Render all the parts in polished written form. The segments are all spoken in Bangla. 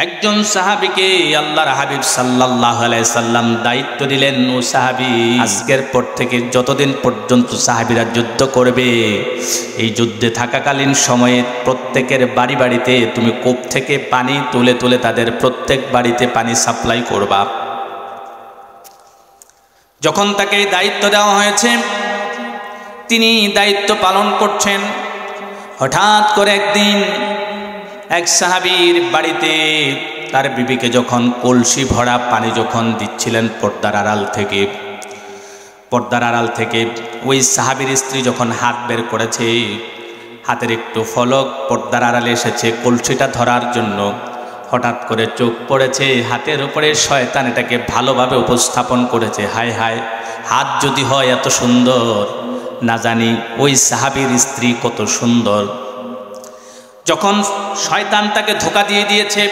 একজন সাহাবীকে আল্লাহর হাবিব সাল্লাল্লাহু আলাইহি সাল্লাম দায়িত্ব দিলেন, ও সাহাবী, আজকের পর থেকে যতদিন পর্যন্ত সাহাবীরা যুদ্ধ করবে, এই যুদ্ধে থাকাকালীন সময়ে প্রত্যেকের বাড়ি বাড়িতে তুমি কূপ থেকে পানি তুলে তুলে তাদের প্রত্যেক বাড়িতে পানি সাপ্লাই করবা। যখন তাকে দায়িত্ব দেওয়া হয়েছে, তিনি দায়িত্ব পালন করছেন। হঠাৎ করে একদিন এক সাহাবীর বাড়িতে তার বিবিকে যখন কলসি ভরা পানি যখন দিচ্ছিলেন পর্দার আড়াল থেকে ওই সাহাবীর স্ত্রী যখন হাত বের করেছে, হাতের একটু ফলক পর্দার আড়ালে এসেছে কলসিটা ধরার জন্য। হঠাৎ করে চোখ পড়েছে হাতের উপরে, শয়তান এটাকে ভালোভাবে উপস্থাপন করেছে। হায় হায়, হাত যদি হয় এত সুন্দর, না জানি ওই সাহাবীর স্ত্রী কত সুন্দর। যখন শয়তান তাকে ধোঁকা দিয়ে দিয়েছে,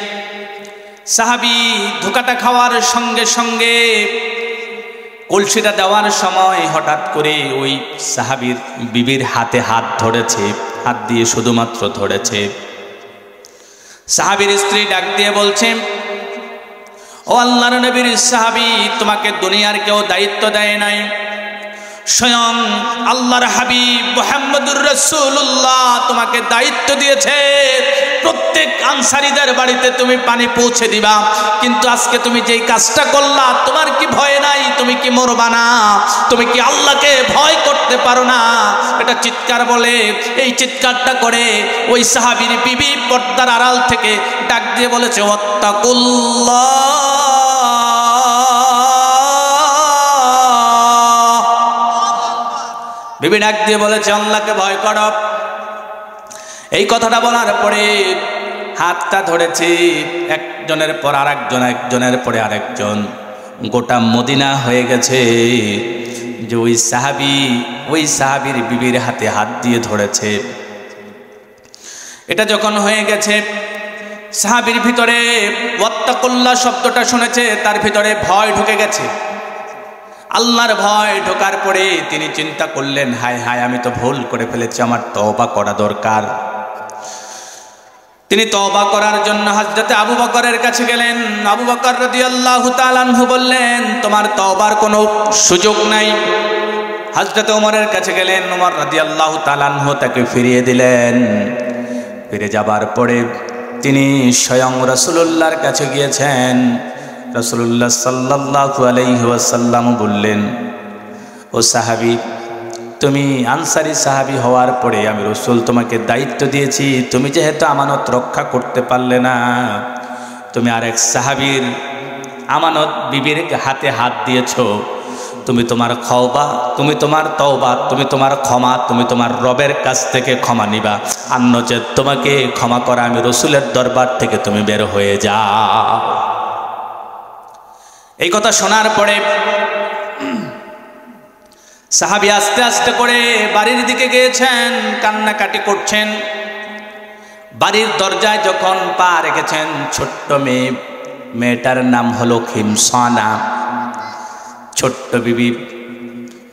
সাহাবী ধোঁকাটা খাওয়ার সঙ্গে সঙ্গে কলসিটা দেওয়ার সময় হঠাৎ করে ওই সাহাবীর বিবির হাতে হাত ধরেছে, হাত দিয়ে শুধুমাত্র ধরেছে। সাহাবীর স্ত্রী ডাক দিয়ে বলছে, ও আল্লাহর নবীর সাহাবী, তোমাকে দুনিয়ার কেউ দায়িত্ব দেয় নাই, স্বয়ং আল্লাহর হাবিব মুহাম্মদুর রাসূলুল্লাহ তোমাকে দায়িত্ব দিয়েছে প্রত্যেক আনসারীদের বাড়িতে তুমি পানি পৌঁছে দিবা। কিন্তু আজকে তুমি যেই কাজটা করলা, তোমার কি ভয় নাই? তুমি কি মরবা না? তুমি কি আল্লাহকে ভয় করতে পারো না? এটা চিৎকার বলে, এই চিৎকারটা করে ওই সাহাবীর বিবি পর্দার আড়াল থেকে ডাক দিয়ে বলেছে, ওয়াত্তাকুল্লাহ। বিবি ডাক দিয়ে বলেছে, আল্লাহকে ভয় করো। এই কথাটা বলার পরে হাতটা ধরেছে একজনের পর আরেকজন, একজনের পরে আরেকজন, গোটা মদিনা হয়ে গেছে যে ওই সাহাবীর বিবির হাতে হাত দিয়ে ধরেছে। এটা যখন হয়ে গেছে, সাহাবীর ভিতরে ওয়াত্তাকুল্লাহ শব্দটা শুনেছে, তার ভিতরে ভয় ঢুকে গেছে। আল্লাহর ভয় ঢোকার পরে তিনি চিন্তা করলেন, হায় হায়, আমি তো ভুল করে ফেলেছি, আমার তওবা করা দরকার। তিনি তওবা করার জন্য হযরতে আবু বকরের কাছে গেলেন। আবু বকর রাদিয়াল্লাহু তাআলা আনহু বললেন, তোমার তওবার কোনো সুযোগ নাই। হযরতে ওমরের কাছে গেলেন, ওমর রাদিয়াল্লাহু তাআলা আনহু তাকে ফিরিয়ে দিলেন। ফিরে যাবার পরে তিনি স্বয়ং রাসূলুল্লাহর কাছে গিয়েছেন। রাসূলুল্লাহ সাল্লাল্লাহু আলাইহি ওয়াসাল্লাম বললেন, ও সাহাবী, তুমি আনসারী সাহাবী হওয়ার পরে আমি রাসূল তোমাকে দায়িত্ব দিয়েছি, তুমি যেহেতু আমানত রক্ষা করতে পারলে না, তুমি আরেক সাহাবীর আমানত বিবির হাতে হাত দিয়েছো, তুমি তোমার তওবা, তুমি তোমার ক্ষমা, তুমি তোমার রবের কাছ থেকে ক্ষমা নিবা, আর নচেৎ তোমাকে ক্ষমা করা আমি রাসূলের দরবার থেকে তুমি বের হয়ে যাও। এই কথা শোনার পরে সাহাবী আস্তে আস্তে করে বাড়ির দিকে গিয়েছেন, কান্নাকাটি করছেন। বাড়ির দরজায় যখন পা রেখেছেন, ছোট্ট মেয়েটার নাম হলো খিমসানা।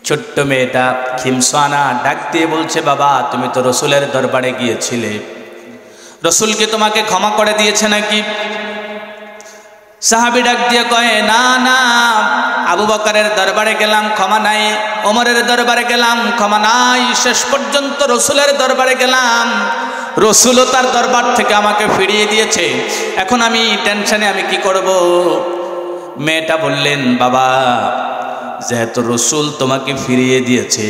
ছোট্ট মেয়েটা খিমসানা ডাক দিয়ে বলছে, বাবা, তুমি তো রাসূলের দরবারে গিয়েছিলে, রাসূল কি তোমাকে ক্ষমা করে দিয়েছে নাকি? সাহাবী ডাক দিয়ে কয়, না না, আবু বকরের দরবারে গেলাম, ক্ষমা নাই, ওমরের দরবারে গেলাম, ক্ষমা নাই, শেষ পর্যন্ত রাসূলের দরবারে গেলাম, রাসূলও তার দরবার থেকে আমাকে ফিরিয়ে দিয়েছে, এখন আমি টেনশনে, আমি কি করব? মেয়েটা বললেন, বাবা, যেহেতু রাসূল তোমাকে ফিরিয়ে দিয়েছে,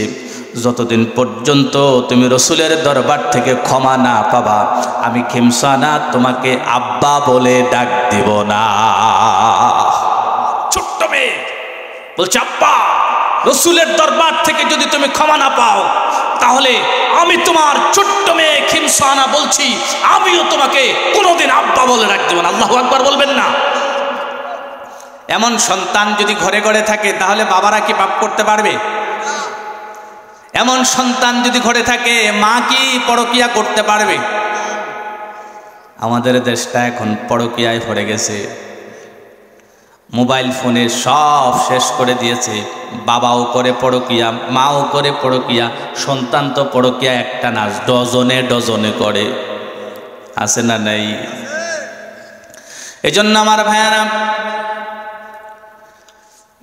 যতদিন পর্যন্ত তুমি রাসূলের দরবার থেকে ক্ষমা না পাবা, আমি খিমসানা তোমাকে আব্বা বলে ডাক দিব না। ছোট্ট মেয়ে বলছে, আব্বা, রাসূলের দরবার থেকে যদি তুমি ক্ষমা না পাও, তাহলে আমি তোমার ছোট্ট মেয়ে খিমসানা বলছি, আমিও তোমাকে কোনোদিন আব্বা বলে ডাক দিব না। আল্লাহু আকবার বলবেন না? এমন সন্তান যদি ঘরে ঘরে থাকে, তাহলে বাবারা কি পাপ করতে পারবে? এমন সন্তান যদি ঘরে থাকে, মা কি পরকিয়া করতে পারবে? আমাদের দেশটা এখন পরকিয়ায় ভরে গেছে, মোবাইল ফোনে সব শেষ করে দিয়েছে। বাবাও করে পরকিয়া, মাও করে পরকিয়া, সন্তান তো পরকিয়া একটা না, ডজনে ডজনে করে। আছে না নাই? এজন্য আমার ভাইয়ারা,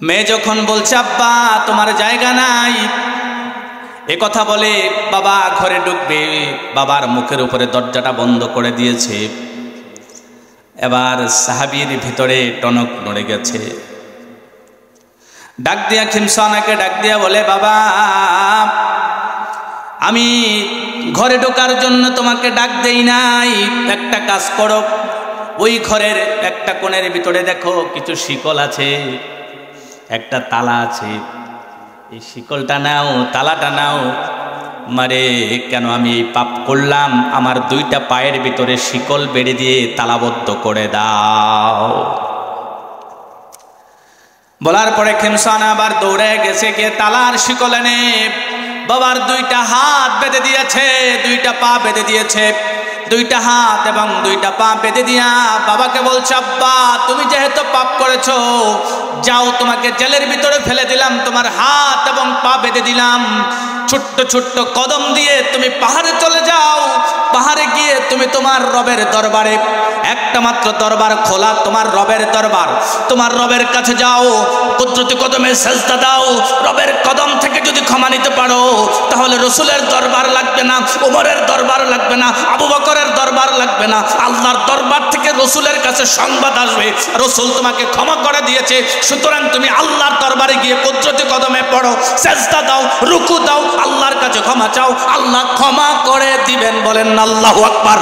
মেয়ে যখন বলছে আব্বা তোমার জায়গা নাই, এ কথা বলে বাবা ঘরে ঢুকবে, বাবার মুখের উপরে দরজাটা বন্ধ করে দিয়েছে। এবার সাহাবীর ভিতরে টনক নড়ে গেছে। ডাক দিয়া খিমসানাকে ডাক দিয়া বলে, বাবা আমি ঘরে ঢোকার জন্য তোমাকে ডাক দেই নাই, একটা কাজ করো, ওই ঘরের একটা কোণের ভিতরে দেখো কিছু শিকল আছে, একটা তালা আছে, এই শিকলটা নাও, তালাটা নাও। মারে কেন আমি এই পাপ করলাম, আমার দুইটা পায়ের ভিতরে শিকল বেড়ে দিয়ে তালাবদ্ধ করে দাও। বলার পরে খিমসানা আবার দৌড়ে গেছে, গিয়ে তালার শিকল এনে বাবার দুইটা হাত বেঁধে দিয়েছে, দুইটা পা বেঁধে দিয়েছে। দুইটা হাত এবং দুইটা পা বেঁধে দিয়া বাবাকে বলছে, আব্বা তুমি যেহেতু পাপ করেছো, যাও তোমাকে জেলের ভিতরে ফেলে দিলাম, তোমার হাত এবং পা বেঁধে দিলাম, ছোট্ট ছোট্ট কদম দিয়ে তুমি পাহাড়ে চলে যাও, পাহাড়ে গিয়ে তুমি তোমার রবের দরবারে, একটা মাত্র দরবার খোলা, তোমার রবের দরবার, তোমার রবের কাছে যাও, কুদরতি কদমে সেজদা দাও। রবের কদম থেকে যদি ক্ষমা নিতে পারো, তাহলে রসুলের দরবার লাগবে না, ওমরের দরবার লাগবে না, আবু বকরের দরবার লাগবে না, আল্লাহর দরবার থেকে রসুলের কাছে সংবাদ আসবে, রসুল তোমাকে ক্ষমা করে দিয়েছে। সুতরাং তুমি আল্লাহর দরবারে গিয়ে কুদরতি কদমে পড়ো, সেজদা দাও, রুকু দাও, আল্লাহর কাছে ক্ষমা চাও, আল্লাহ ক্ষমা করে দিবেন। বলেন আল্লাহু আকবার।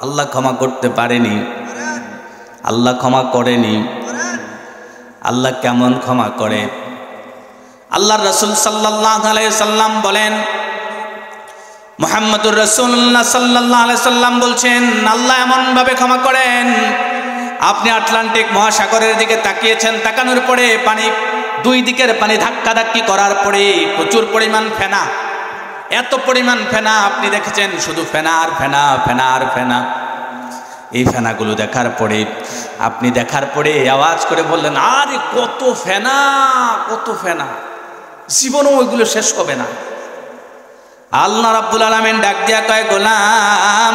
আল্লাহ ক্ষমা করতে পারেনি? আল্লাহ ক্ষমা করেনি? আল্লাহ কেমন ক্ষমা করে? আল্লাহর রাসূল সাল্লাল্লাহু আলাইহি সাল্লাম বলেন, মুহাম্মদুর রাসূলুল্লাহ সাল্লাল্লাহু আলাইহি সাল্লাম বলছেন, আল্লাহ এমন ভাবে ক্ষমা করেন, আপনি আটলান্টিক মহাসাগরের দিকে তাকিয়েছেন, তাকানোর পরে পানি, দুই দিকের পানি ধাক্কাধাক্কি করার পরে প্রচুর পরিমাণ ফেনা, এত পরিমাণ ফেনা আপনি দেখেছেন, শুধু ফেনা আর ফেনা, ফেনা আর ফেনা। এই ফেনাগুলো দেখার পরে, আপনি দেখার পরে আওয়াজ করে বললেন, আরে কত ফেনা, কত ফেনা, জীবনও ওইগুলো শেষ হবে না। আল্লাহ রাব্বুল আলামিন ডাক দিয়া কয়, গোলাম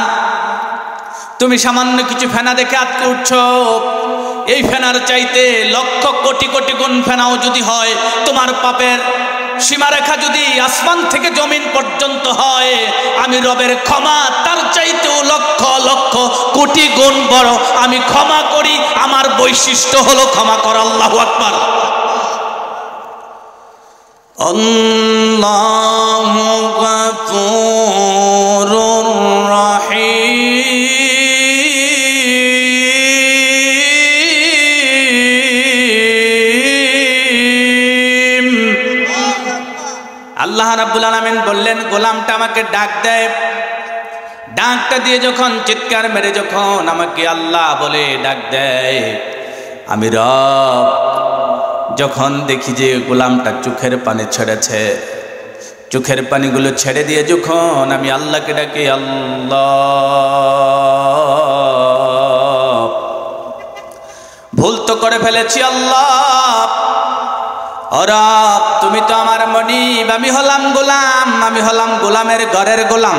তুমি সামান্য কিছু ফেনা দেখে আটকে উঠছো, এই ফেনার চাইতে লক্ষ কোটি কোটি গুণ ফেনাও যদি হয়, তোমার পাপের সীমারেখা যদি আসমান থেকে জমিন পর্যন্ত হয়, আমি রবের ক্ষমা তার চাইতেও লক্ষ লক্ষ কোটি গুণ বড় আমি ক্ষমা করি। আমার বৈশিষ্ট্য হলো ক্ষমা করা। আল্লাহু আকবার। আল্লাহু গফুরুর রহিম। আল্লাহ রাব্বুল আলামিন বললেন, গোলামটা আমাকে ডাক দেয়, ডাকটা দিয়ে যখন চিৎকার মেরে যখন আমাকে আল্লাহ বলে ডাক দেয়, আমি রব যখন দেখি যে গোলামটা চোখের পানি ছেড়েছে, চোখের পানিগুলো ছেড়ে দিয়ে যখন আমি আল্লাহকে ডাকি, আল্লাহ ভুল তো করে ফেলেছি, আল্লাহ রব তুমি তো আমার মনিব, আমি হলাম গোলাম, আমি হলাম গোলামের ঘরের গোলাম,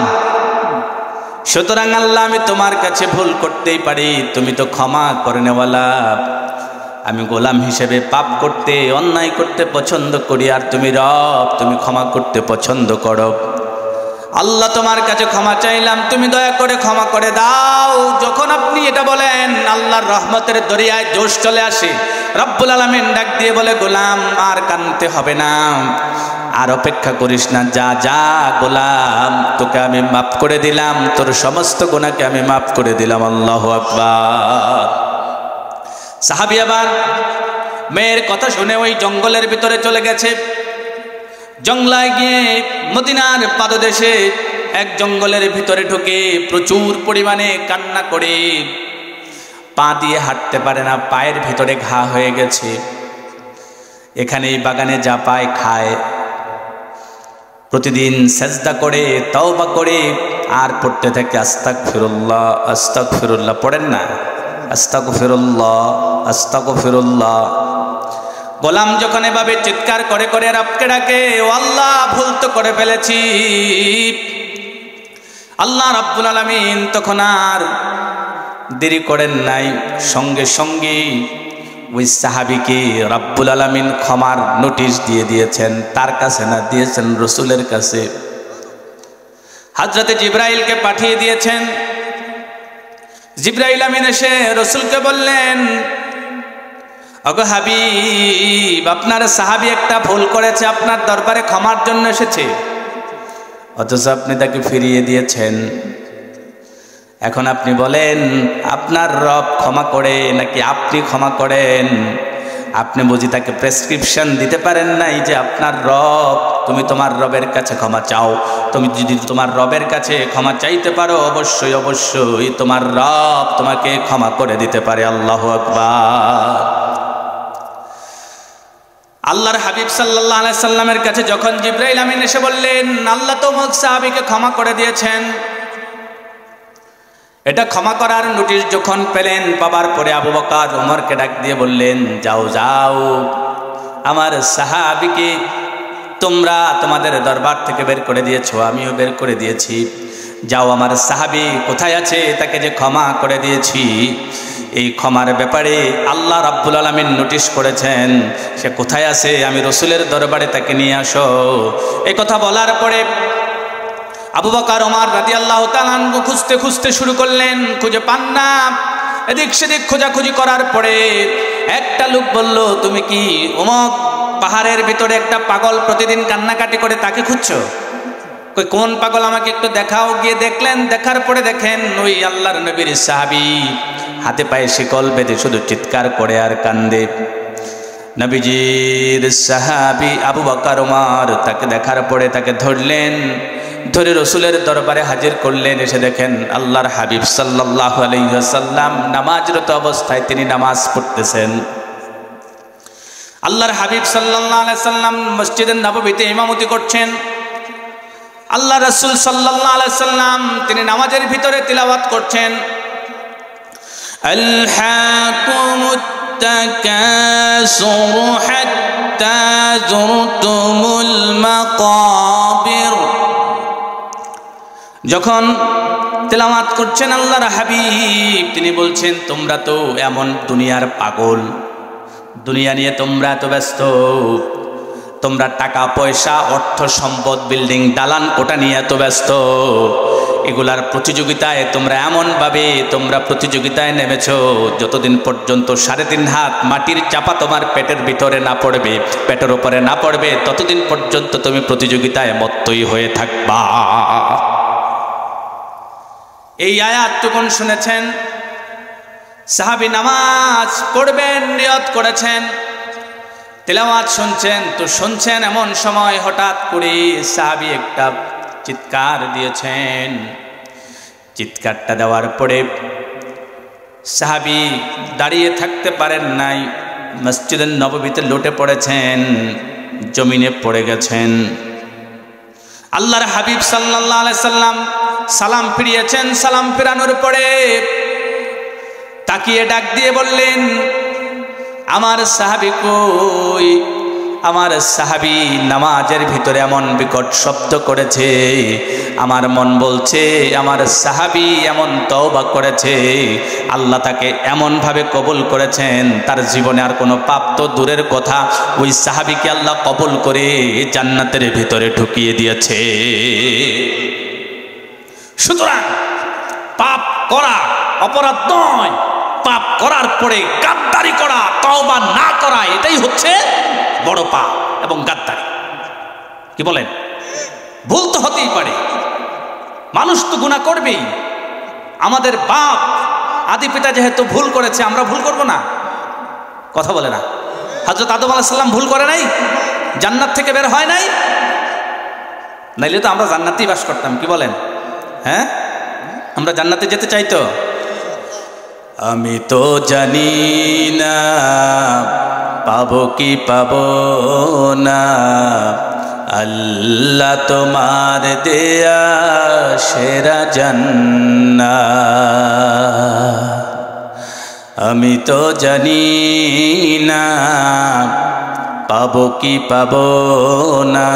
সুতরাং আল্লাহ আমি তোমার কাছে ভুল করতেই পারি, তুমি তো ক্ষমা করে নেওয়ালা। আমি গোলাম হিসেবে পাপ করতে, অন্যায় করতে পছন্দ করি, আর তুমি রব তুমি ক্ষমা করতে পছন্দ করো। আল্লাহ তোমার কাছে ক্ষমা চাইলাম, তুমি দয়া করে ক্ষমা করে দাও। যখন আপনি এটা বলেন, আল্লাহর রহমতের দরিয়ায় জোশ চলে আসে। রব্বুল আলামিন ডাক দিয়ে বলে, গোলাম আর কাঁদতে হবে না, আর অপেক্ষা করিস না, যা যা গোলাম তোকে আমি মাফ করে দিলাম, তোর সমস্ত গুনাহকে আমি মাফ করে দিলাম। আল্লাহু আকবার। সাহাবী আবার মেয়ের কথা শুনে ওই জঙ্গলের ভিতরে চলে গেছে। জঙ্গলায় গিয়ে মদিনার পাদদেশে এক জঙ্গলের ভিতরে ঢুকে প্রচুর পরিমাণে কান্না করে, পা দিয়ে হাঁটতে পারে না, পায়ের ভিতরে ঘা হয়ে গেছে। এখানে এই বাগানে যা পায় খায়, প্রতিদিন সেজদা করে তওবা করে আর পড়তে থাকে আস্তাগফিরুল্লাহ, আস্তাগফিরুল্লাহ। পড়েন না আস্তাগফিরুল্লাহ, আস্তাগফিরুল্লাহ। গোলাম যখন এভাবে চিৎকার করে করে রবকে ডাকে, ও আল্লাহ ভুল তো করে ফেলেছি, আল্লাহ রাব্বুল আলামিন তখন আর দেরি করেন নাই, সঙ্গে সঙ্গে ওই সাহাবীকে রব্বুল আলামিন ক্ষমার নোটিশ দিয়ে দিয়েছেন। তার কাছে না, দিয়েছেন রসুলের কাছে। হযরতে জিবরাইলকে পাঠিয়ে দিয়েছেন। জিবরাইল আমিন এসে রসুলকে বললেন, ওগো হাবিব, আপনার সাহাবী একটা ভুল করেছে, আপনার দরবারে ক্ষমার জন্য এসেছে, অথচ আপনি তাকে ফিরিয়ে দিয়েছেন। এখন আপনি বলেন, আপনার রব ক্ষমা করে নাকি আপনি ক্ষমা করেন? আপনি বুঝি তাকে প্রেসক্রিপশন দিতে পারেন নাই যে আপনার রব, তুমি তোমার রবের কাছে ক্ষমা চাও। তুমি যদি তোমার রবের কাছে ক্ষমা চাইতে পারো, অবশ্যই অবশ্যই তোমার রব তোমাকে ক্ষমা করে দিতে পারে। আল্লাহু আকবার। আল্লাহর হাবিব সাল্লাল্লাহু আলাইহি সাল্লামের কাছে যখন জিবরাইল আমিন এসে বললেন, আল্লাহ তো অমুক সাহাবীকে ক্ষমা করে দিয়েছেন, এটা ক্ষমা করার নোটিশ যখন পেলেন, পাবার পরে আবু বকর ওমরকে ডাক দিয়ে বললেন, যাও যাও, আমার সাহাবীকে তোমরা তোমাদের দরবার থেকে বের করে দিয়েছো, আমিও বের করে দিয়েছি। যাও, আমার সাহাবী কোথায় আছে, তাকে যে ক্ষমা করে দিয়েছি, এই ক্ষমার ব্যাপারে আল্লাহ রাব্বুল আলামিন নোটিশ করেছেন, সে কোথায় আছে, আমি রসুলের দরবারে তাকে নিয়ে আসো। এই কথা বলার পরে আবু বকর ওমর রাদিয়াল্লাহু তাআলা আনহু খুঁজতে খুঁজতে শুরু করলেন, খুঁজে পান না। এদিক সেদিক খোঁজাখুঁজি করার পরে একটা লোক বলল, তুমি কি অমুক পাহাড়ের ভিতরে একটা পাগল প্রতিদিন কান্নাকাটি করে, তাকে খুঁজছো? কই কোন পাগল, আমাকে একটু দেখাও। গিয়ে দেখলেন, দেখার পরে দেখেন ওই আল্লাহর নবীর সাহাবী হাতে পায়ে শিকল বেঁধে শুধু চিৎকার করে আর কান্দে। নবীজির সাহাবী আবু বকর ওমর তাকে দেখার পরে তাকে ধরলেন, ধরে রসুলের দরবারে হাজির করলেন। এসে দেখেন আল্লাহর হাবিব সাল্লাল্লাহু আলাইহি ওয়াসাল্লাম নামাজরত অবস্থায় তিনি নামাজ পড়তেছেন। আল্লাহর হাবিব সাল্লাল্লাহু আলাইহি ওয়াসাল্লাম মসজিদের নববীতে ইমামতি করছেন। আল্লাহ রাসূল সাল্লাল্লাহু আলাইহি ওয়াসাল্লাম তিনি নামাজের ভিতরে তিলাওয়াত করছেন, আলহাকুমুত তাকাসুর হাত্তা যুরতুমুল মাকাবির। যখন তেলাওয়াত করছেন আল্লাহর হাবিব, তিনি বলছেন, তোমরা তো এমন দুনিয়ার পাগল, দুনিয়া নিয়ে তোমরা এত ব্যস্ত, তোমরা টাকা পয়সা অর্থ সম্পদ বিল্ডিং দালান কোটা নিয়ে এত ব্যস্ত, এগুলার প্রতিযোগিতায় তোমরা এমনভাবে তোমরা প্রতিযোগিতায় নেমেছো, যতদিন পর্যন্ত 3.5 হাত মাটির চাপা তোমার পেটের ভিতরে না পড়বে, পেটের উপরে না পড়বে, ততদিন পর্যন্ত তুমি প্রতিযোগিতায় মত্তই হয়ে থাকবা। এই আয়াতটুকুন শুনেছেন, সাহাবী নামাজ পড়বেন নিয়ত করেছেন, তেলাওয়াত শুনছেন। তো শুনছেন, এমন সময় হঠাৎ করে সাহাবী একটা চিৎকার দিয়েছেন। চিৎকারটা দেওয়ার পরে সাহাবী দাঁড়িয়ে থাকতে পারেন নাই, মসজিদের নববীতে লুটে পড়েছেন, জমিনে পড়ে গেছেন। আল্লাহর হাবিব সাল্লাল্লাহু আলাইহি সাল্লাম সালাম ফিরিয়েছেন। সালাম ফিরানোর পরে তাকিয়ে ডাক দিয়ে বললেন, আমার সাহাবী কই? আমার সাহাবী নামাজের ভিতরে এমন বিকট শব্দ করেছে, আমার মন বলছে আমার সাহাবী এমন তওবা করেছে, আল্লাহ তাকে এমনভাবে কবুল করেছেন, তার জীবনে আর কোনো পাপ তো দূরের কথা, ওই সাহাবীকে আল্লাহ কবুল করে জান্নাতের ভিতরে ঢুকিয়ে দিয়েছে। সুতরাং পাপ করা অপরাধ নয়, পাপ করার পরে গাদ্দারি করা, তওবা না করা, এটাই হচ্ছে বড় পাপ এবং গাদ্দারি। কি বলেন? ভুল তো হতেই পারে, মানুষ তো গুনাহ করবেই। আমাদের বাপ আদি পিতা যেহেতু ভুল করেছে, আমরা ভুল করব না? কথা বলে না? হযরত আদম আলাইহিস সালাম ভুল করে নাই? জান্নাত থেকে বের হয় নাই? নাইলে তো আমরা জান্নাতেই বাস করতাম। কি বলেন? হ্যাঁ, আমরা জান্নাতে যেতে চাই তো। আমি তো জানি না পাবো কি পাবো না, আল্লাহ তোমার দেয়া সেরা জান্নাত। আমি তো জানি না পাবো কি পাবো না,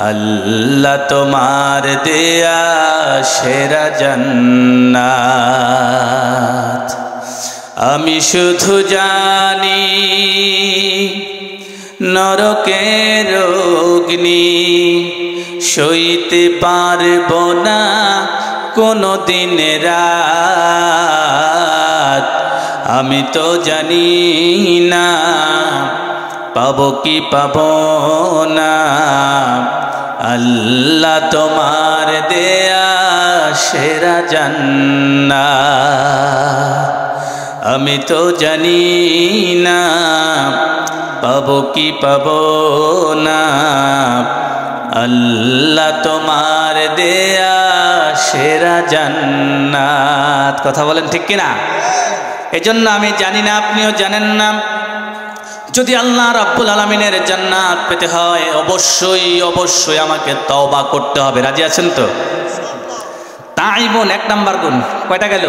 আল্লাহ তোমার দেয়া সেরা জান্নাত। আমি শুধু জানি নরকের অগ্নি সইতে পারব না কোনো দিন রাত। আমি তো জানি না পাবো কি পাবো না, আল্লাহ তোমার দেয়া সেরা জান্নাত। আমি তো জানি না পাবো কি পাবো না, আল্লাহ তোমার দেয়া সেরা জান্নাত। কথা বলেন ঠিক কিনা? এজন্য আমি জানি না, আপনিও জানেন না, যদি আল্লাহ রাব্বুল আলামিনের জান্নাত পেতে হয় অবশ্যই অবশ্যই আমাকে তওবা করতে হবে। রাজি আছেন তো? তাইবুন 1 নাম্বার গুণ। কয়টা গেল?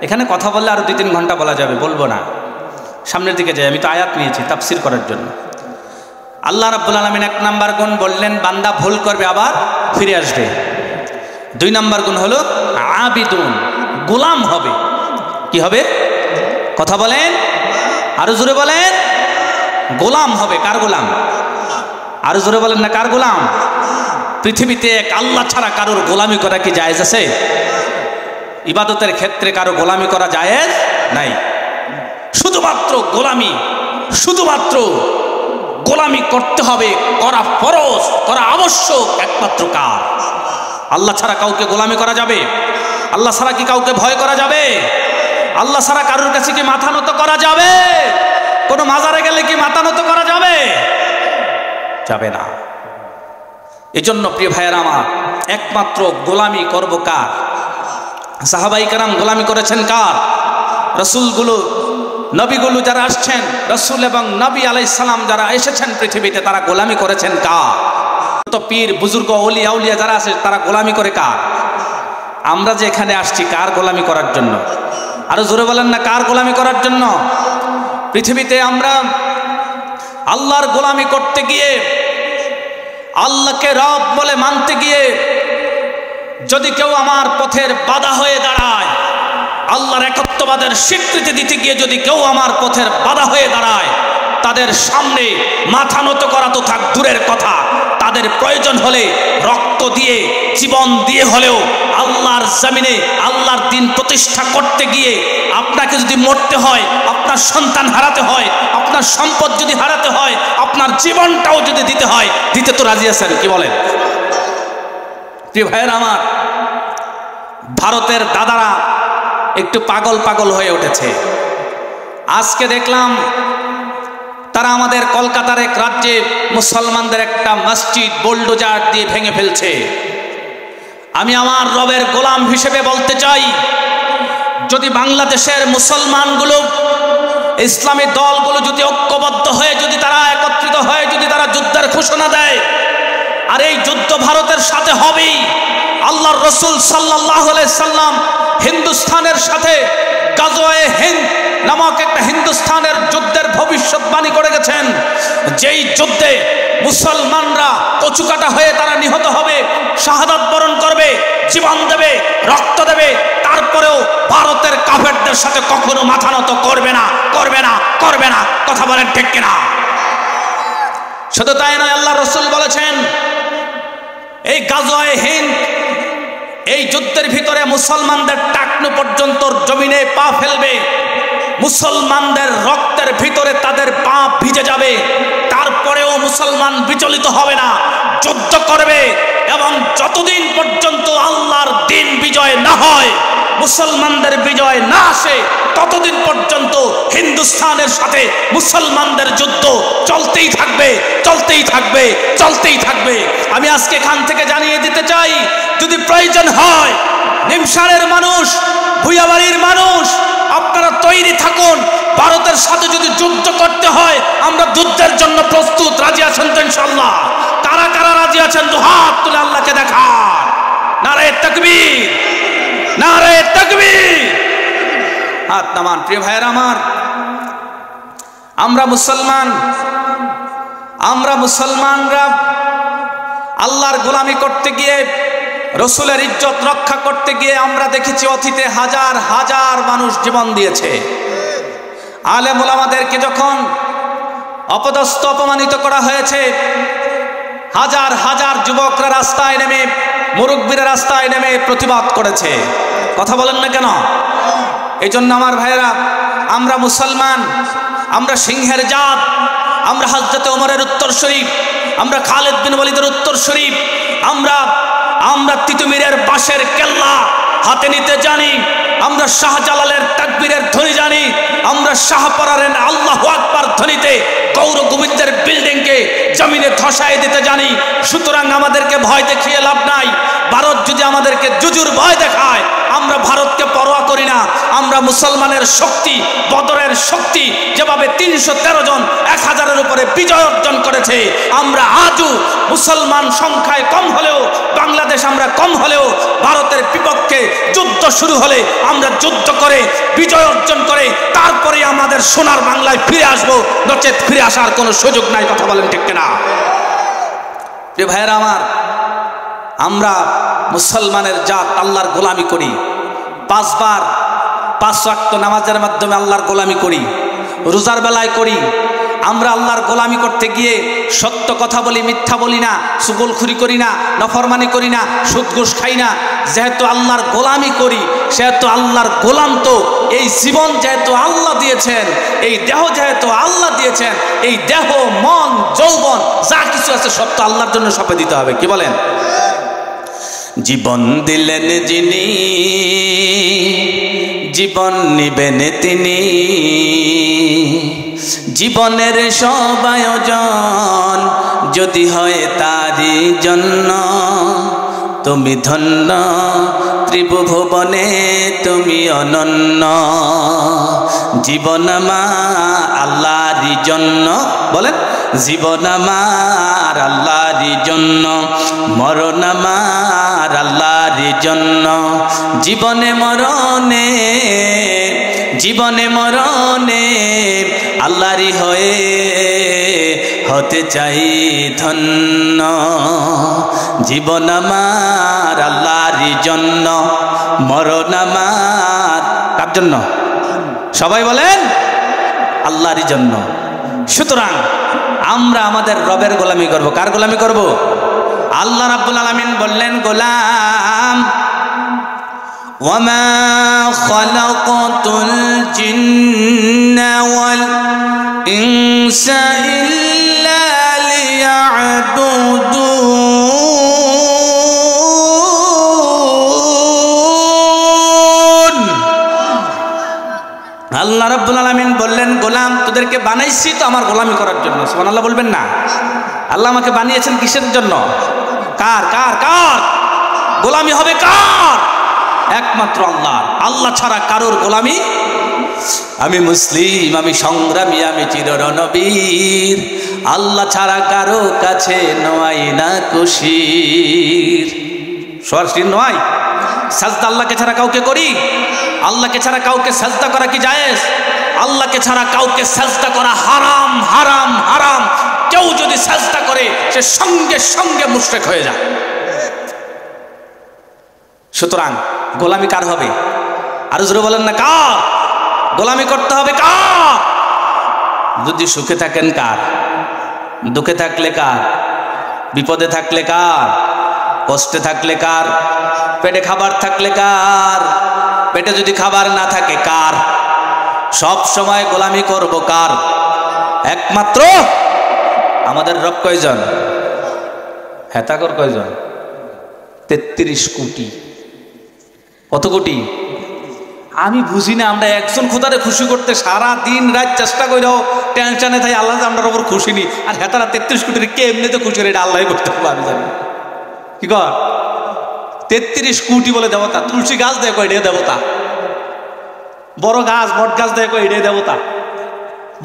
এখানে কথা বললে আরো 2-3 ঘন্টা বলা যাবে, বলবো না। সামনের দিকে যাই, আমি তো আয়াত নিয়েছি তাফসীর করার জন্য। আল্লাহ রাব্বুল আলামিন 1 নাম্বার গুণ বললেন বান্দা ভুল করবে আবার ফিরে আসবে। 2 নাম্বার গুণ হলো আবিদুন, গোলাম হবে। কি হবে? কথা বলেন, আরো জোরে বলেন। গোলাম হবে। কার গোলাম? আরো জোরে বলেন না, কার গোলাম? পৃথিবীতে এক আল্লাহ ছাড়া কারোর গোলামি করা কি জায়েজ আছে? ইবাদতের ক্ষেত্রে কারো গোলামি করা জায়েজ নাই। শুধুমাত্র গোলামি, শুধুমাত্র গোলামি করতে হবে, করা ফরজ, করা আবশ্যক একমাত্র কার? আল্লাহ ছাড়া কাউকে গোলামি করা যাবে? আল্লাহ ছাড়া কি কাউকে ভয় করা যাবে? আল্লাহ ছাড়া কারোর কাছে কি মাথা নত করা যাবে? কোনো মাজারে গেলে কি মাথা নত করা যাবে? যাবে না। এজন্য প্রিয় ভাইয়েরা আমার, একমাত্র গোলামি করব কার? সাহাবাই কেরাম গোলামি করেছেন কার? রসুলগুলো, নবীগুলো যারা আসছেন, রসুল এবং নবী আলাইহিস সালাম যারা এসেছেন পৃথিবীতে, তারা গোলামি করেছেন কার? তো পীর বুজুর্গ ওলি আউলিয়া যারা আছে তারা গোলামি করে কার? আমরা যে এখানে আসছি কার গোলামি করার জন্য? আরো জোরে বলেন না, কার গোলামি করার জন্য? পৃথিবীতে আমরা আল্লাহর গোলামি করতে গিয়ে, আল্লাহকে রব বলে মানতে গিয়ে যদি কেউ আমার পথের বাধা হয়ে দাঁড়ায়, আল্লাহর একত্ববাদের স্বীকৃতি দিতে গিয়ে যদি কেউ আমার পথের বাধা হয়ে দাঁড়ায়, তাদের সামনে মাথা নত করা তো থাক দূরের কথা, তাদের প্রয়োজন হলে রক্ত দিয়ে, জীবন দিয়ে হলেও আল্লাহর জমিনে আল্লাহর দিন প্রতিষ্ঠা করতে গিয়ে আপনাকে যদি মরতে হয়, আপনার সন্তান হারাতে হয়, আপনার সম্পদ যদি হারাতে হয়, আপনার জীবনটাও যদি দিতে হয়, দিতে তো রাজি আছেন? কি বলেন? প্রিয় ভাইয়েরা আমার, ভারতের দাদারা একটু পাগল পাগল হয়ে উঠেছে। আজকে দেখলাম তারা আমাদের কলকাতার এক রাজ্যে মুসলমানদের একটা মসজিদ বোল্ডোজার দিয়ে ভেঙে ফেলছে। আমি আমার রবের গোলাম হিসেবে বলতে চাই, যদি বাংলাদেশের মুসলমানগুলো, ইসলামী দলগুলো যদি ঐক্যবদ্ধ হয়ে, যদি তারা একত্রিত হয়ে, যদি তারা যুদ্ধের ঘোষণা দেয়, আর এই যুদ্ধ ভারতের সাথে হবেই। আল্লাহর রসুল সাল্লাল্লাহু আলাইহি সাল্লাম হিন্দুস্তানের সাথে গাজওয়ে হিন্দ নামক একটা হিন্দুস্তানের যুদ্ধের ভবিষ্যৎবাণী করে গেছেন, যেই যুদ্ধে মুসলমানরা কচুকাটা হয়ে তারা নিহত হবে, শাহাদাত বরণ করবে, জীবন দেবে, রক্ত দেবে, তারপরেও ভারতের কাফেরদের সাথে কখনো মাথা নত করবে না, করবে না, করবে না। কথা বলেন ঠিক কিনা? শুধু তাই নয়, আল্লাহ রসুল বলেছেন এই গাজওয়ে হিন্দ, এই যুদ্ধের ভিতরে মুসলমানদের টাকনু পর্যন্ত জমিনে পা ফেলবে, মুসলমানদের রক্তের ভিতরে তাদের পা ভিজে যাবে, তারপরেও মুসলমান বিচলিত হবে না, যুদ্ধ করবে। এবং যতদিন পর্যন্ত আল্লাহর দিন বিজয় না হয়, মুসলমানদের বিজয় না আসে, ততদিন পর্যন্ত হিন্দুস্তানের সাথে মুসলমানদের যুদ্ধ চলতেই থাকবে, চলতেই থাকবে, চলতেই থাকবে। আমি আজকে এখান থেকে জানিয়ে দিতে চাই, যদি প্রয়োজন হয়, নিমসারের মানুষ, ভুইয়াবাড়ির মানুষ, আপনারা তৈরি থাকুন। ভারতের সাথে যদি যুদ্ধ করতে হয়, আমরা যুদ্ধের জন্য প্রস্তুত। রাজি আছেন তো ইনশাআল্লাহ? কারা কারা রাজি আছেন? তো হাত তুলে আল্লাহকে দেখান। নারে তাকবীর, নারে তাকবীর। হাত নামান। প্রিয় ভাইয়েরা আমার, আমরা মুসলমানরা আল্লাহর গোলামি করতে গিয়ে, রসুলের ইজ্জত রক্ষা করতে গিয়ে আমরা দেখেছি অতীতে হাজার হাজার মানুষ জীবন দিয়েছে। আলেম ওলামাদেরকে যখন অপদস্থ অপমানিত করা হয়েছে, হাজার হাজার যুবকরা রাস্তায় নেমে, মুরব্বীরা রাস্তায় নেমে প্রতিবাদ করেছে। কথা বলেন না কেন? এই জন্য আমার ভাইয়েরা, আমরা মুসলমান, আমরা সিংহের জাত, আমরা হযরত ওমরের উত্তরসূরি, আমরা খালিদ বিন ওয়ালিদের উত্তরসূরি, আমরা তিতুমিরের বাঁশের কেল্লা হাতে নিতে জানি, আমরা শাহজালালের তাকবীরের ধ্বনি জানি, আমরা শাহপরারের আল্লাহু আকবার ধ্বনিতে গৌর গোবিন্দের বিল্ডিংকে জমিনে ধসায় দিতে জানি। সুতরাং আমাদেরকে ভয় দেখিয়ে লাভ নাই। ভারত যদি আমাদেরকে জুজুর ভয় দেখায়, আমরা ভারতকে পরোয়া করি না। আমরা মুসলমানের শক্তি, বদরের শক্তি, যেভাবে 313 জন 1000-এর উপরে বিজয় অর্জন করেছে, আমরা আজও মুসলমান সংখ্যায় কম হলেও, বাংলাদেশ আমরা কম হলেও, ভারতের বিপক্ষে যুদ্ধ শুরু হলে আমরা যুদ্ধ করে বিজয় অর্জন করে তারপরে আমাদের সোনার বাংলায় ফিরে আসবো, নচেত ফিরে আসার কোনো সুযোগ নাই। কথা বলেন ঠিক কিনা? যে ভাইয়েরা আমার, আমরা মুসলমানের জাত, আল্লাহর গোলামি করি। 5 বার 5 ওয়াক্ত নামাজের মাধ্যমে আল্লাহর গোলামি করি, রোজার বেলায় করি। আমরা আল্লাহর গোলামি করতে গিয়ে সত্য কথা বলি, মিথ্যা বলি না, চুগলখুরি করি না, নফরমানি করি না, সুদ ঘুষ খাই না। যেহেতু আল্লাহর গোলামি করি, সেহেতু আল্লাহর গোলাম তো। এই জীবন যেহেতু আল্লাহ দিয়েছেন, এই দেহ যেহেতু আল্লাহ দিয়েছেন, এই দেহ, মন, যৌবন যা কিছু আছে সব তো আল্লাহর জন্য সঁপে দিতে হবে। কি বলেন? জীবন দিলেন যিনি, জীবন নিবেন তিনি। জীবনের সব আয়োজন যদি হয় তারই জন্য, তুমি ধন্য, ত্রিভুবনে তুমি অনন্য। জীবন আমার আল্লাহরই জন্য, বলেন, জীবন আমার আল্লাহরই জন্য, মরণ আমার আল্লাহরই জন্য। জীবনে মরণে, জীবনে মরণে আল্লাহরই হয়ে হতে চাই ধন্য। জীবন আমার আল্লাহরই জন্য, মরণ আমার কার জন্য? সবাই বলেন, আল্লাহরই জন্য। সুতরাং আমরা আমাদের রবের গোলামি করব। কার গোলামি করব? আল্লাহ রাব্বুল আলামিন বললেন, গোলাম, ওয়ামা খালাকাতুল জিন্না ওয়াল ইনসা ইল্লা লিয়াবুদুন। আল্লাহ রাব্বুল আলামিন বললেন, গোলাম, তোদেরকে বানাইছি তো আমার গোলামি করার জন্য। সুবহানাল্লাহ বলবেন না? আল্লাহ আমাকে বানিয়েছেন কিসের জন্য? কার কার কার গোলামি হবে? কার? একমাত্র আল্লাহ। আল্লাহ ছাড়া কারোর গোলামি। আমি মুসলিম, আমি সংগ্রামী, আমি চিররণবীর। আল্লাহ ছাড়া কারো কাছে নয় না কুশির। সরাসরি নয়, সাজদা আল্লাহকে ছাড়া কাউকে করি? আল্লাহকে ছাড়া কাউকে সাজদা করা কি জায়েজ? আল্লাহকে ছাড়া কাউকে সাজদা করা হারাম, হারাম, হারাম। কেউ যদি সাজদা করে সে সঙ্গে সঙ্গে মুশরিক হয়ে যায়। সুতরাং গোলামি কার হবে? আরো জোরে বলেন না, কার গোলামি করতে হবে? কার? যদি সুখে থাকেন কার? দুঃখে থাকলে কার? বিপদে থাকলে কার? কষ্টে থাকলে কার? পেটে খাবার থাকলে কার? পেটে যদি খাবার না থাকে কার? সব সময় গোলামি করব কার? একমাত্র আমাদের রব। কয়জন? হেতাকর কয়জন? 33 কোটি। কত কোটি? আমি বুঝি না। আমরা একজন খোদারে খুশি করতে সারা দিন রাত চেষ্টা করেও টেনশনে থাই, আল্লাহ আমরা ওপর খুশি নি। আর হেতারা 33 কোটির কে এমনিতে খুশি, এটা আল্লাহ করতে হবে। আমি জানি কি কর 33 কোটি বলে দেবতা। তুলসী গাছ দেখো, এটাই দেবতা। বড় গাছ, বট গাছ দেখো, এটাই দেবতা।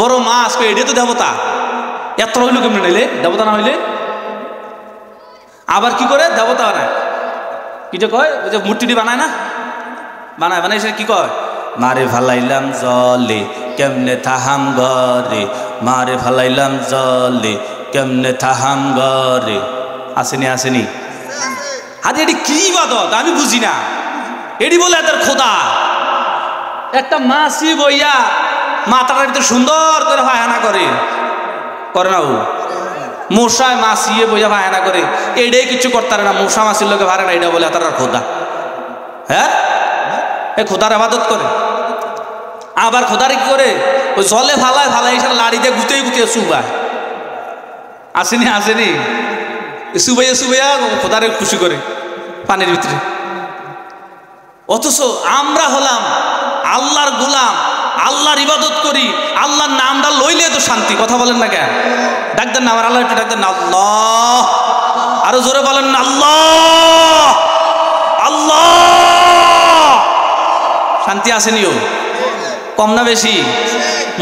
বড় মাছ, এটাই তো দেবতা। এত হইল কেমন নাইলে দেবতা না হইলে? আবার কি করে দেবতা বানায়? কি যে কয়, ওই যে মূর্তিটি বানায় না, বানায় বানায় সে কি কয়, মারে ফালাইলাম জলে কেমনে থাহাম ঘরে, মারে ফালাইলাম জলে কেমনে থাহাম ঘরে। আসেনি আসেনি। আরে এটি কি ইবাদত আমি বুঝি না, এটি বলে এদের খোদা। একটা মাছি বইয়া মাথাটার ভিতরে সুন্দর করে পায়খানা করে না, ও মশায় মাছিয়ে বইয়া পায়খানা করে, এটাই কিছু করতে পারে না, মশা মাছির লোকে ভারে না, এটা বলে তার খোদা। হ্যাঁ, এ খোদার আবাদত করে। আবার খোদার কি করে, ওই জলে ফালায় এসে লাড়ি দিয়ে গুতেই চুবায়। আসেনি আসেনি, চুবাইয়া খোদারে খুশি করে পানির ভিতরে। অথচ আমরা হলাম আল্লাহর গোলাম, আল্লাহর ইবাদত করি, আল্লাহর নামটা লইলে তো শান্তি। কথা বলেন না কেন? ডাকতেন না আমার আল্লাহ, একটু ডাকতেন না আল্লাহ, আরো জোরে বলেন না আল্লাহ আল্লাহ। শান্তি আসেনিও? কম না বেশি?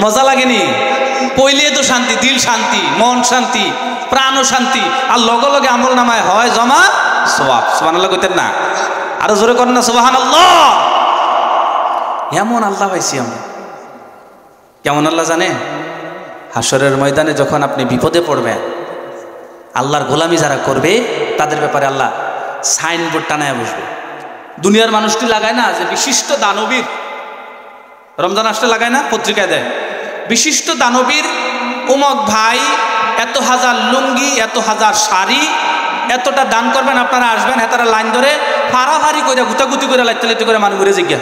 মজা লাগেনি? পইলে তো শান্তি, দিল শান্তি, মন শান্তি, প্রাণ শান্তি, আর লগে লগে আমল নামায় হয় জমা সওয়াব। সুবহানাল্লাহ কইতেন না? আরো জোরে করেন না সুবহানাল্লাহ। এমন আল্লাহ পাইছি আমরা। কেমন আল্লাহ জানে? হাসরের ময়দানে যখন আপনি বিপদে পড়বেন, আল্লাহর গোলামি যারা করবে তাদের ব্যাপারে আল্লাহ সাইনবোর্ড টানায় বসবে। দুনিয়ার মানুষটি লাগায় না যে বিশিষ্ট দানবীর, রমজান আসলে লাগায় না, পত্রিকায় দেয়, বিশিষ্ট দানবীর উমক ভাই এত হাজার লুঙ্গি, এত হাজার শাড়ি, এতটা দান করবেন, আপনারা আসবেন, এতটা লাইন ধরে ফাড়াফাড়ি করে গুতাগুতি করে লাইতে করে মানুষ ঘুরে জিজ্ঞা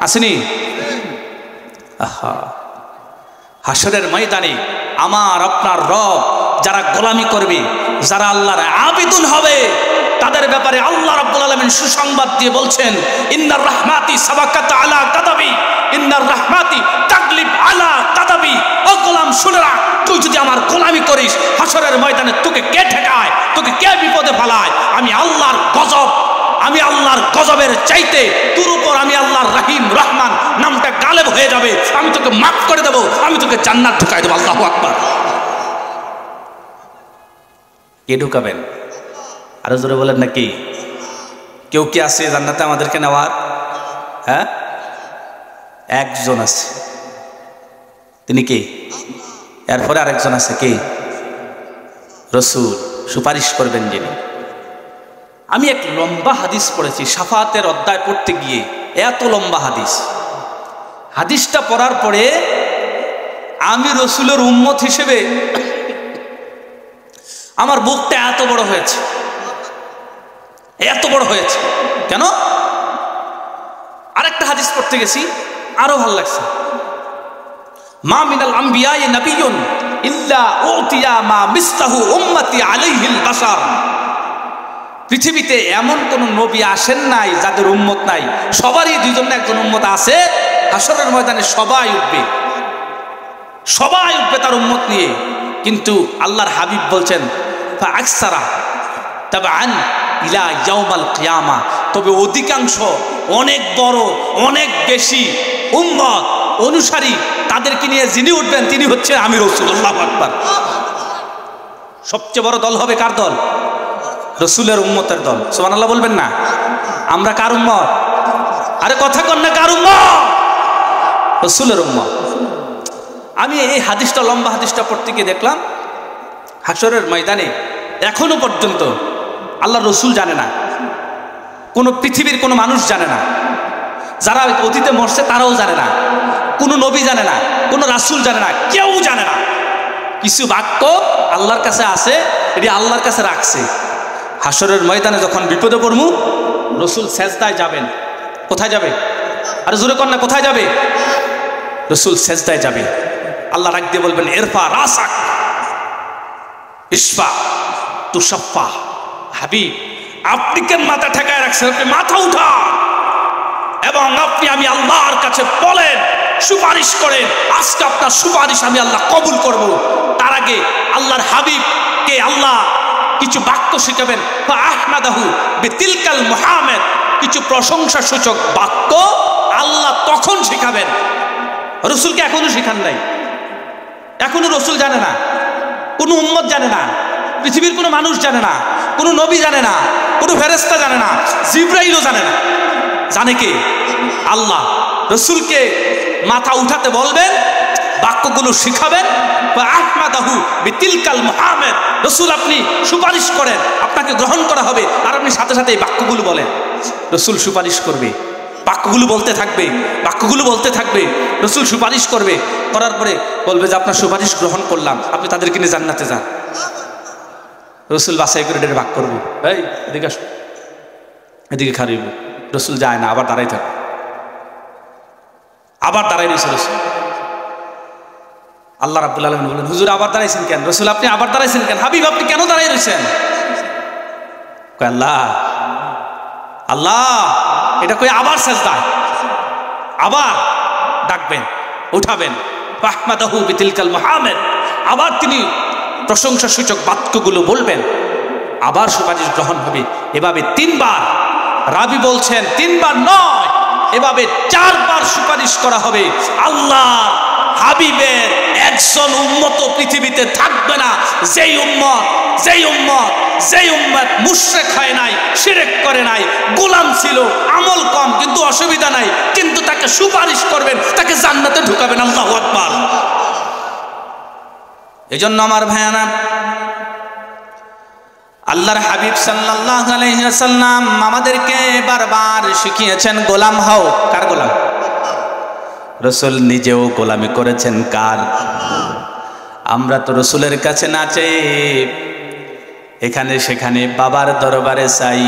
আসেনি? আহা, হাসরের ময়দানে আমার আপনার রব যারা গোলামি করবে, যারা আল্লাহর আবিদুন হবে, তাদের ব্যাপারে আল্লাহ রাব্বুল আলামিন সুসংবাদ দিয়ে বলছেন, ইন্নার রাহমাতি সাবাকাত আলা কাদাবি, ইন্নার রাহমাতি তাগলিব আলা কাদাবি। ও গোলাম শুনে রাখ, তুই যদি আমার গোলামি করিস, হাসরের ময়দানে তোকে কে ঠেকায়, তোকে কে বিপদে ফেলায়? আমি আল্লাহর গজব, আমি আল্লাহর গজবের চাইতে তোর উপর আমি আল্লাহর রহিম রহমান নামটা গালেব হয়ে যাবে। আমি তোকে মাফ করে দেবো, আমি তোকে জান্নাত ঢুকাই দেবো। আল্লাহু আকবার। কে ঢুকাবেন? আরো জোরে বলেন নাকি? কেউ কি আছে জান্নাতে আমাদেরকে নেওয়ার? হ্যাঁ, একজন আছে। তিনি কে? এরপরে আরেকজন আছে, কে? রাসূল সুপারিশ করবেন যিনি। আমি এক লম্বা হাদিস পড়েছি শাফাতের অধ্যায় পড়তে গিয়ে, এত লম্বা হাদিস। হাদিসটা পড়ার পরে আমি রাসূলের উম্মত হিসেবে আমার বুকটা এত বড় হয়েছে, এত বড় হয়েছে। কেন? আরেকটা হাদিস পড়তে গেছি, আরো ভালো লাগছে। মা মিনাল আম্বিয়াই নবিয়্যুন ইল্লা উতিয়া মা মিসলাহু উম্মতি আলাইহিল বাশার। পৃথিবীতে এমন কোন নবী আসেন নাই যাদের উম্মত নাই। সবারই দুইজন একজন উম্মত আছে। হাসরের ময়দানে সবাই উঠবে, সবাই উঠবে তার উম্মত নিয়ে। কিন্তু আল্লাহর হাবিব বলছেন, ফা আকসারা তাবাআন ইলা ইয়াউমাল কিয়ামা, তবে অধিকাংশ, অনেক বড়, অনেক বেশি উম্মত অনুসারী, তাদেরকে নিয়ে যিনি উঠবেন তিনি হচ্ছে আমি রাসূল। আল্লাহু আকবার। সবচেয়ে বড় দল হবে কার দল? রাসূলের উম্মতের দল। সুবহানাল্লাহ বলবেন না? আমরা কার উম্মত? আরে কথা কন না, কার উম্মত? রাসূলের উম্মত। আমি এই হাদিসটা, লম্বা হাদিসটা পড়তে গিয়ে দেখলাম, হাসরের ময়দানে এখনো পর্যন্ত আল্লাহ রসুল জানে না, কোনো পৃথিবীর কোনো মানুষ জানে না, যারা অতীতে মরছে তারাও জানে না, কোনো নবী জানে না, কোনো রাসূল জানে না, কেউ জানে না। কিছু বাক্য আল্লাহর কাছে আছে, এটি আল্লাহর কাছে রাখছে। হাসরের ময়দানে যখন বিপদে পড়মু, রসুল সেজদায় যাবেন। কোথায় যাবে? আরে জোরে কর না, কোথায় যাবে? রসুল সেজদায় যাবে। আল্লাহ রাখ দিয়ে বলবেন, ইরফা রাসাক ইশফা তুশাফা। হাবিব, আপনি কেন মাথা ঠেকায় রাখছেন? আপনি মাথা উঠা এবং আপনি আমি আল্লাহর কাছে বলেন, সুপারিশ করেন। আজকে আপনার সুপারিশ আমি আল্লাহ কবুল করব। তার আগে আল্লাহর হাবিবকে আল্লাহ কিছু বাক্য শিখাবেন। আহমাদাহু বিতিলকাল মুহাম্মদ, কিছু প্রশংসা সূচক বাক্য আল্লাহ তখন শিখাবেন। রসুলকে এখনো শিখান নাই, এখনো রসুল জানে না, কোনো উম্মত জানে না, পৃথিবীর কোনো মানুষ জানে না, কোনো নবী জানে না, কোনো ফেরেশতা জানে না, জিবরাইলও জানে না। জানে কে? আল্লাহ। রসুলকে মাথা উঠাতে বলবেন, বাক্যগুলো শিখাবেন। আহমাদাহু বিতিলকাল মুহামেদ, রসুল আপনি সুপারিশ করেন, আপনাকে গ্রহণ করা হবে। আর আপনি সাথে সাথে এই বাক্যগুলো বলেন, রসুল সুপারিশ করবে, বাক্যগুলো বলতে থাকবে, বাক্যগুলো বলতে থাকবে, রসুল সুপারিশ করবে, করার পরে বলবে যে আপনার সুপারিশ গ্রহণ করলাম, আপনি তাদেরকে নিয়ে জান্নাতে যান। রসুল বাছাই করে ডের ভাগ করবো, এই এদিকে আসো, এদিকে খারিব। রসুল যায় না, আবার দাঁড়াই থাকে, আবার দাঁড়াই রয়েছে রসুল। আল্লাহ রাব্বুল আলামিন বলেন, হুজুর আবার দাঁড়াইছেন কেন? রসুল আপনি আবার দাঁড়াইছেন কেন? হাবিব আপনি কেন দাঁড়াই রয়েছেন? আল্লাহ আল্লাহ এটা কই আবার সাজদা, আবার ডাকবেন, উঠাবেন, আহমাদাহু বিতিলকাল মুহামেদ, আবার তিনি প্রশংসা সূচক বাক্যগুলো বলবেন, আবার সুপারিশ গ্রহণ হবে। এভাবে 3 বার, রাবি বলছেন 3 বার নয়, এভাবে 4 বার সুপারিশ করা হবে। আল্লাহ হাবিবের একজন উম্মত পৃথিবীতে থাকবে না যেই উম্মত মুশরিক হয় নাই, শিরক করে নাই, গোলাম ছিল, আমল কম কিন্তু অসুবিধা নাই, কিন্তু তাকে সুপারিশ করবেন, তাকে জান্নাতে ঢুকাবেন। আল্লাহু আকবার। এজন্য আমার ভাইয়ানা, আল্লাহর হাবিব সাল্লাল্লাহু আলাইহি ওয়াসাল্লাম আমাদেরকে বারবার শিখিয়েছেন গোলাম হও। কার গোলাম? রসুল নিজেও গোলামি করেছেন কার? আমরা তো রসুলের কাছে না চেয়ে এখানে সেখানে বাবার দরবারে চাই।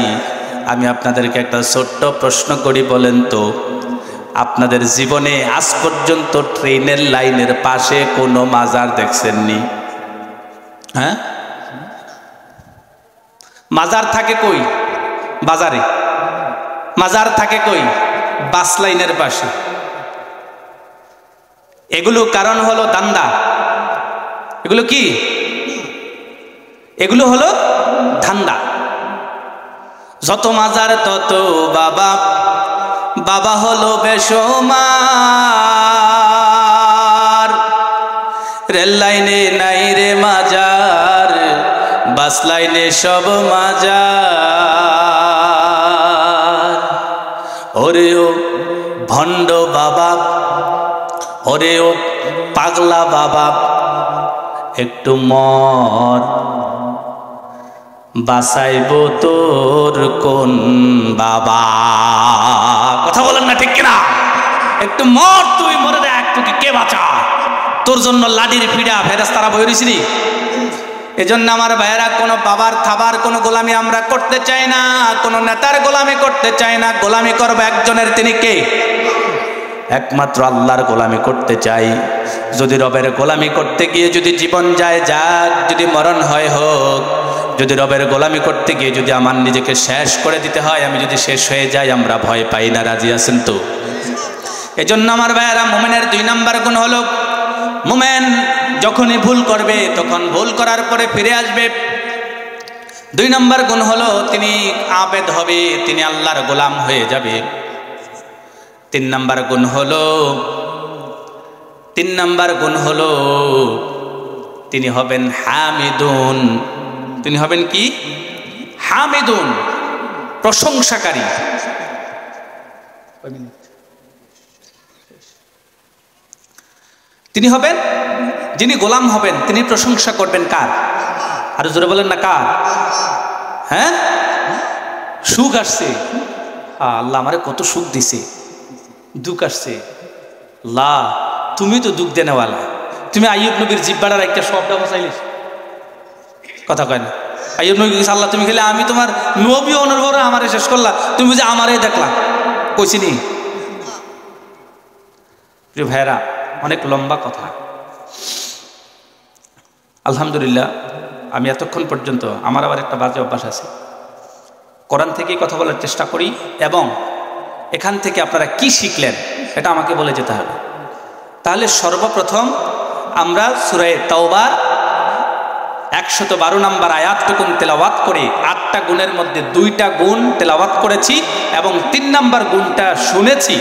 আমি আপনাদেরকে একটা ছোট্ট প্রশ্ন করি, বলেন তো আপনাদের জীবনে আজ পর্যন্ত ট্রেনের লাইনের পাশে কোনো মাজার দেখছেননি? হ্যাঁ, মাজার থাকে কই? বাজারে। মাজার থাকে কই? বাস লাইনের পাশে। এগুলো কারণ হলো দান্দা। এগুলো কি? এগুলো হলো ধান্দা। যত মাজার তত বাবা, বাবা হলো বেশমার। রেল লাইনে নাই রে মাজার, বাস লাইনে সব মাজার। ওরে ও ভণ্ড বাবা, ওরে ও পাগলা বাবা, একটু মর, বাঁচাইব তোর কোন বাবা? কথা বলেন না ঠিক কিনা? একটু মর, তুই মরে দেখ তোকে কে বাঁচা। তোর জন্য লাঠির পিড়া ফেরেশতারা বই রইছিনি। এজন্য আমার ভাইয়েরা, কোনো বাবার থাবার কোনো গোলামি আমরা করতে চাই না, কোনো নেতার গোলামি করতে চাই না। গোলামি করবো একজনের, তিনি কে? একমাত্র আল্লাহর গোলামি করতে চাই। যদি রবের গোলামি করতে গিয়ে যদি জীবন যায় যাক, যদি মরণ হয় হোক, যদি রবের গোলামি করতে গিয়ে যদি আমার নিজেকে শেষ করে দিতে হয়, আমি যদি শেষ হয়ে যাই, আমরা ভয় পাই না। রাজি আছেন তো? এজন্য আমার ভাইয়েরা, মুমিনের 2 নাম্বার গুণ হলো, মুমিন যখনই ভুল করবে তখন ভুল করার পরে ফিরে আসবে। 2 নাম্বার গুণ হলো তিনি আবেদ হবে, তিনি আল্লাহর গোলাম হয়ে যাবে। 3 নাম্বার গুণ হলো তিনি হবেন হামিদুন। তিনি হবেন কি? হামিদুন, প্রশংসাকারী। তিনি হবেন, যিনি গোলাম হবেন তিনি প্রশংসা করবেন কার? আরো জোরে বলেন না, কার? হ্যাঁ, সুখ আসছে, আল্লাহ আমারে কত সুখ দিছে। দুঃখ আসছে, আল্লাহ তুমি তো দুঃখ দেনেওয়ালা। তুমি আইয়ুব নবীর জিব্বাটার একটা শব্দ বসাইলিস, কথা কয় না? আইয়ুব নবী কইছে, আল্লাহ তুমি খেলে আমি তোমার নবী অনুভবে আমারে শেষ করলা, তুমি যে আমারে দেখলা, কইছিনি? প্রিয় ভাইরা, অনেক লম্বা কথা। আলহামদুলিল্লাহ, আমি এতক্ষণ পর্যন্ত, আমার আবার একটা বাজে অভ্যাস আছে, কোরআন থেকেই কথা বলার চেষ্টা করি, এবং এখান থেকে আপনারা কি শিখলেন এটা আমাকে বলে যেতে হবে। তাহলে সর্বপ্রথম আমরা সূরা তাওবার 112 নম্বর আয়াতটুকুন তেলাওয়াত করে 8টা গুণের মধ্যে 2টা গুণ তেলাওয়াত করেছি, এবং 3 নম্বর গুণটা শুনেছি,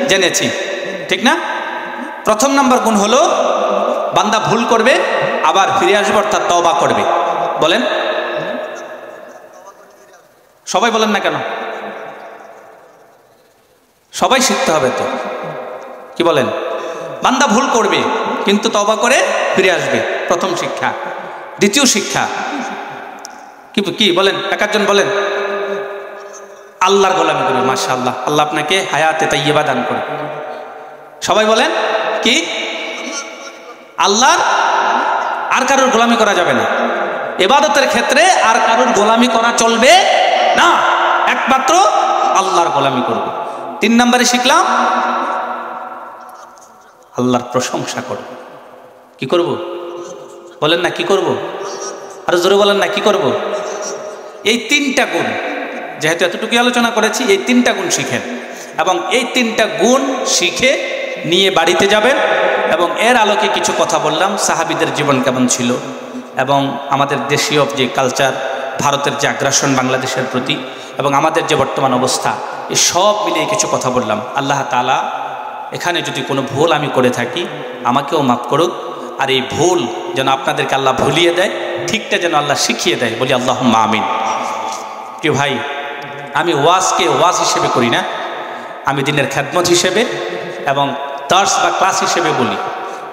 জেনেছি, ঠিক না? প্রথম নম্বর গুণ হলো বান্দা ভুল করবে, আবার ফিরে আসবে, অর্থাৎ তওবা করবে। বলেন, সবাই বলেন না কেন? সবাই শিখতে হবে তো, কি বলেন? বান্দা ভুল করবে কিন্তু তওবা করে ফিরে আসবে, প্রথম শিক্ষা। দ্বিতীয় শিক্ষা কি বলেন, একজন বলেন, আল্লাহর গোলামি করবে। মাশাআল্লাহ, আল্লাহ আপনাকে হায়াতে তাইয়্যিবা দান করে। সবাই বলেন কি? আল্লাহর, আর কারোর গোলামি করা যাবে না। ইবাদতের ক্ষেত্রে আর কারোর গোলামি করা চলবে না, একমাত্র আল্লাহর গোলামি করব। 3 নম্বরে শিখলাম আল্লাহর প্রশংসা করব। কি করব বলেন না, কি করব? আর জোরে বলেন না, কি করব? এই 3টা গুণ, যেহেতু এতটুকু আলোচনা করেছি, এই 3টা গুণ শিখেন এবং এই 3টা গুণ শিখে নিয়ে বাড়িতে যাবেন। এবং এর আলোকে কিছু কথা বললাম, সাহাবীদের জীবন কেমন ছিল এবং আমাদের দেশীয় যে কালচার, ভারতের যে আগ্রাসন বাংলাদেশের প্রতি এবং আমাদের যে বর্তমান অবস্থা, এই সব মিলিয়ে কিছু কথা বললাম। আল্লাহ তাআলা এখানে যদি কোনো ভুল আমি করে থাকি আমাকেও মাফ করুক, আর এই ভুল যেন আপনাদেরকে আল্লাহ ভুলিয়ে দেয়, ঠিকটা যেন আল্লাহ শিখিয়ে দেয়, বলি আল্লাহুম্মা আমিন। প্রিয় ভাই, আমি ওয়াজকে ওয়াজ হিসেবে করি না, আমি দিনের খেদমত হিসেবে এবং দার্স বা ক্লাস হিসেবে বলি।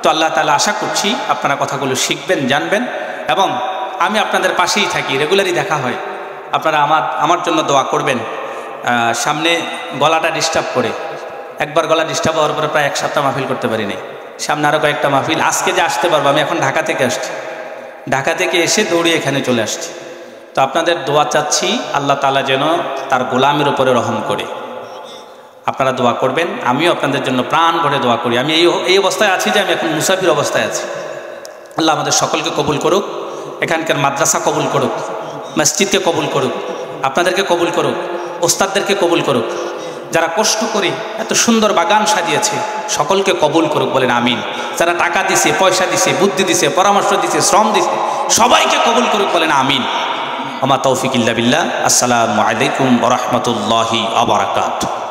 তো আল্লাহ তাআলা আশা করছি আপনারা কথাগুলো শিখবেন, জানবেন এবং আমি আপনাদের পাশেই থাকি, রেগুলারই দেখা হয়। আপনারা আমার জন্য দোয়া করবেন। সামনে গলাটা ডিস্টার্ব করে, একবার গলা ডিস্টার্ব হওয়ার পরে প্রায় 1 সপ্তাহ মাহফিল করতে পারি নাই। সামনে আরও কয়েকটা মাহফিল, আজকে যে আসতে পারবো, আমি এখন ঢাকা থেকে আসছি, ঢাকা থেকে এসে দৌড়িয়ে এখানে চলে আসছি। তো আপনাদের দোয়া চাচ্ছি আল্লাহ তাআলা যেন তার গোলামের উপরে রহম করে। আপনারা দোয়া করবেন, আমিও আপনাদের জন্য প্রাণ ভরে দোয়া করি। আমি এই অবস্থায় আছি যে আমি এখন মুসাফির অবস্থায় আছি। আল্লাহ আমাদের সকলকে কবুল করুক, এখানকার মাদ্রাসা কবুল করুক, মসজিদকে কবুল করুক, আপনাদেরকে কবুল করুক, ওস্তাদদেরকে কবুল করুক, যারা কষ্ট করে এত সুন্দর বাগান সাজিয়েছে সকলকে কবুল করুক, বলেন আমিন। যারা টাকা দিছে, পয়সা দিছে, বুদ্ধি দিছে, পরামর্শ দিছে, শ্রম দিছে, সবাইকে কবুল করুক, বলেন আমিন। ওমা তৌফিক ইল্লা বিল্লাহ। আসসালামু আলাইকুম ওয়া রাহমাতুল্লাহি ওয়া বারাকাতুহু।